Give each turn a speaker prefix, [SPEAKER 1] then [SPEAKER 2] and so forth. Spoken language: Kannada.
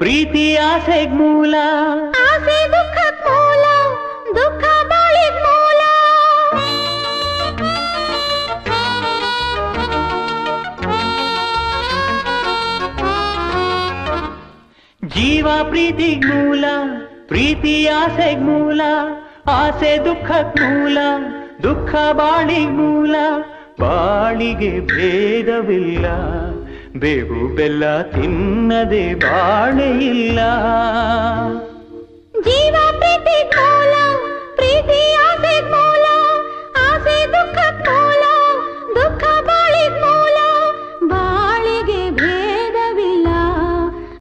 [SPEAKER 1] ಪ್ರೀತಿ ಆಸೆಗ್ ಮೂಲ,
[SPEAKER 2] ಆಸೆ ದುಃಖಕ್ ಮೂಲ, ದುಃಖ ಬಾಳಿಗ್ ಮೂಲ.
[SPEAKER 1] ಜೀವ ಪ್ರೀತಿಗ್ ಮೂಲ, ಪ್ರೀತಿ ಆಸೆಗ್ ಮೂಲ, ಆಸೆ ದುಃಖಕ್ ಮೂಲ, ದುಃಖ ಬಾಳಿಗ್ ಮೂಲ. ಬಾಳಿಗೆ ಭೇದವಿಲ್ಲ, ಬೇವು ಬೆಲ್ಲ ತಿನ್ನದೆ ಬಾಳೆ ಇಲ್ಲ.
[SPEAKER 2] ಜೀವ ಪ್ರೀತಿಗ್ ಮೂಲ,